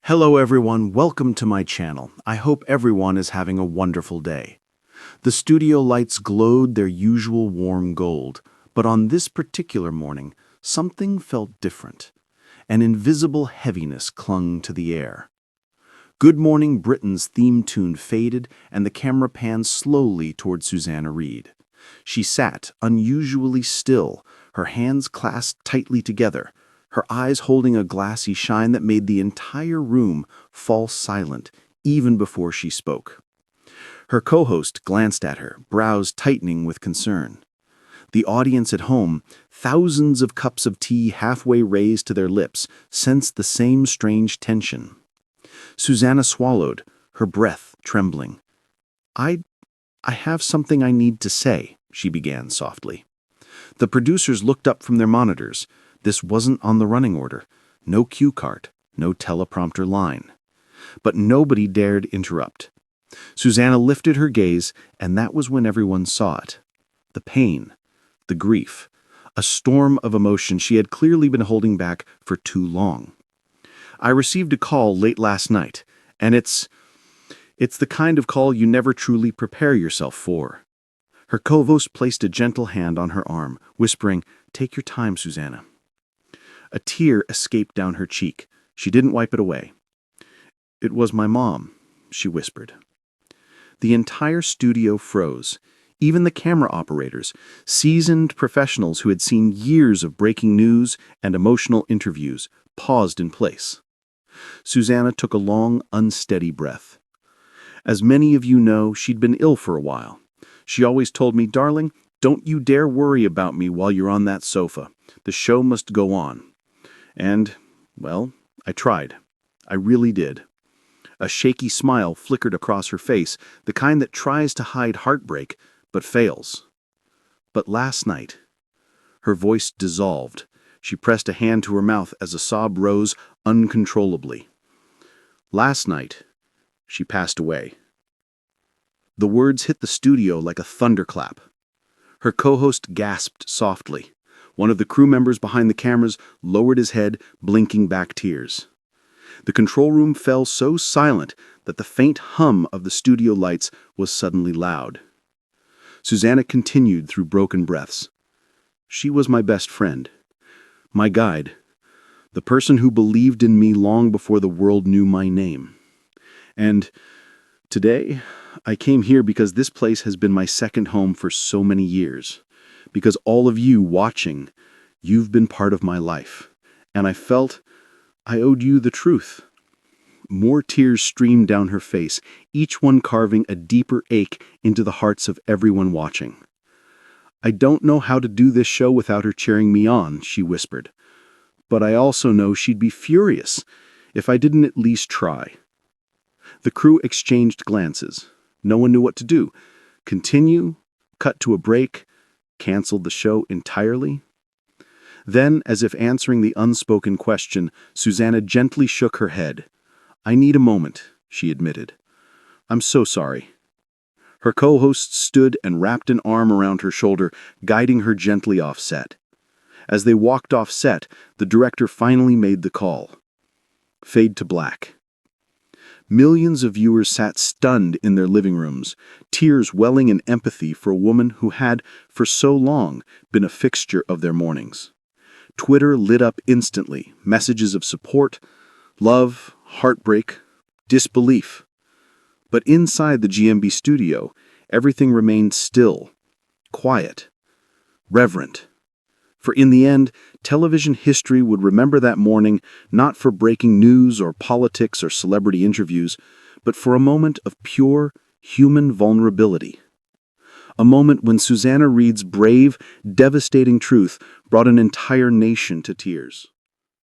Hello everyone, welcome to my channel. I hope everyone is having a wonderful day. The studio lights glowed their usual warm gold, but on this particular morning, something felt different. An invisible heaviness clung to the air. Good Morning Britain's theme tune faded and the camera panned slowly toward Susanna Reid. She sat unusually still, her hands clasped tightly together, her eyes holding a glassy shine that made the entire room fall silent even before she spoke. Her co-host glanced at her, brows tightening with concern. The audience at home, thousands of cups of tea halfway raised to their lips, sensed the same strange tension. Susanna swallowed, her breath trembling. I have something I need to say," she began softly. The producers looked up from their monitors. This wasn't on the running order. No cue card, no teleprompter line. But nobody dared interrupt. Susanna lifted her gaze, and that was when everyone saw it. The pain, the grief, a storm of emotion she had clearly been holding back for too long. "I received a call late last night, and it's the kind of call you never truly prepare yourself for." Her co-host placed a gentle hand on her arm, whispering, "Take your time, Susanna." A tear escaped down her cheek. She didn't wipe it away. "It was my mom," she whispered. The entire studio froze. Even the camera operators, seasoned professionals who had seen years of breaking news and emotional interviews, paused in place. Susanna took a long, unsteady breath. As many of you know, she'd been ill for a while. She always told me, "Darling, don't you dare worry about me while you're on that sofa. The show must go on." And, well, I tried. I really did. A shaky smile flickered across her face, the kind that tries to hide heartbreak, but fails. But last night, her voice dissolved. She pressed a hand to her mouth as a sob rose uncontrollably. "Last night, she passed away." The words hit the studio like a thunderclap. Her co-host gasped softly. One of the crew members behind the cameras lowered his head, blinking back tears. The control room fell so silent that the faint hum of the studio lights was suddenly loud. Susanna continued through broken breaths. "She was my best friend, my guide, the person who believed in me long before the world knew my name. And today, I came here because this place has been my second home for so many years. Because all of you watching, you've been part of my life. And I felt I owed you the truth." More tears streamed down her face, each one carving a deeper ache into the hearts of everyone watching. "I don't know how to do this show without her cheering me on," she whispered. "But I also know she'd be furious if I didn't at least try." The crew exchanged glances. No one knew what to do. Continue, cut to a break, canceled the show entirely. Then, as if answering the unspoken question, Susanna gently shook her head. "I need a moment," she admitted. "I'm so sorry." Her co-host stood and wrapped an arm around her shoulder, guiding her gently off set. As they walked off set, the director finally made the call. Fade to black. Millions of viewers sat stunned in their living rooms, tears welling in empathy for a woman who had, for so long, been a fixture of their mornings. Twitter lit up instantly, messages of support, love, heartbreak, disbelief. But inside the GMB studio, everything remained still, quiet, reverent. For in the end, television history would remember that morning not for breaking news or politics or celebrity interviews, but for a moment of pure human vulnerability. A moment when Susanna Reid's brave, devastating truth brought an entire nation to tears.